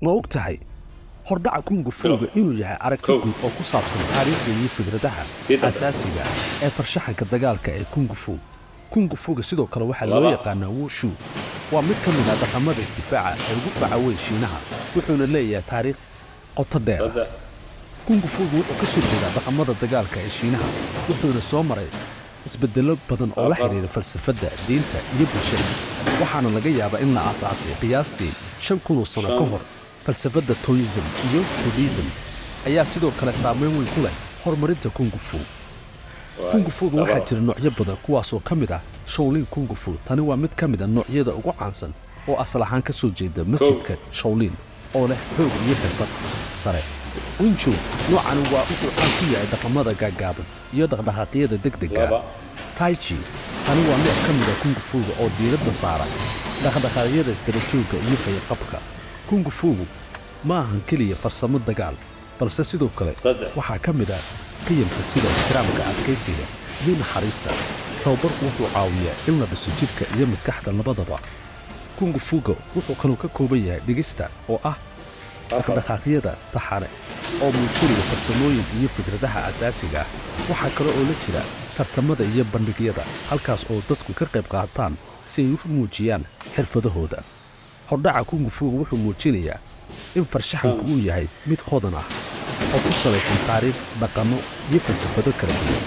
ma og tahay hordhaca kungu fuuga inuu yahay aragti guud oo ku saabsan taariikhda iyo fikradaha asaasiga ee farshaxanka dagaalka ee kungu fuuga sidoo kale waxaa loo yaqaanaa wushu waa mid ka mid ah dhaqamada isdifaaca ee ugu faca weyn Shiinaha wuxuuna leeyahay taariikh qoto dheer kungu fuuga wuxuu ka soo jeedaa dhaqamada dagaalka ee Shiinaha wuxuuna soo maray isbeddello badan oo la xiriira falsafadda diinta iyo bulshada waxaana laga yaabaa in la aasaasay qiyaastii 5,000 sano ka hor falsafadda Taoism iyo Buddhism ayaa sidoo kale saameyn weyn ku leh horumarinta kungu fuuga kungu fuuga waxaa jira noocyo badan kuwaasoo ka mid ah Shaolin kungu fuuga tani waa mid ka mid ah noocyada ugu caansan oo asal ahaan ka soo jeeda masjidka Shaolin oo leh xoog iyo xirfad sare Wing Chun noocan waa wuxuu caan ku yahay dhaqamada gaagaaban iyo dhaqdhaqaaqyada degdega Tai Chi tani waa nooc ka mid ah kungu fuuga oo diiradda saara dhaqdhaqaaqyada isdabajooga iyo fayo-qabka kungu fuugu ma ahan keliya farsamo dagaal balse sidoo kale waxaa ka mid ah qiyamka sida ixtiraamka adkaysiga iyo naxariista tababarku wuxuu caawiyaa in la dhiso jidhka iyo maskaxda labadaba kungu fuuga wuxuu kaloo ka kooban yahay dhigista oo ah dhaqdhaqaaqyada taxane oo muujinaya farsamooyin iyo fikradaha asaasiga ah waxaa kale oo la jira tartamada iyo bandhigyada halkaas oo dadku ka qayb qaataan si ay u muujiyaan xirfadahooda hordhaca kungu fuuga wuxuu muujinayaa in farshaxanku uu yahay mid hodan ah oo ku salaysan taariikh dhaqamo iyo falsafado kala duwan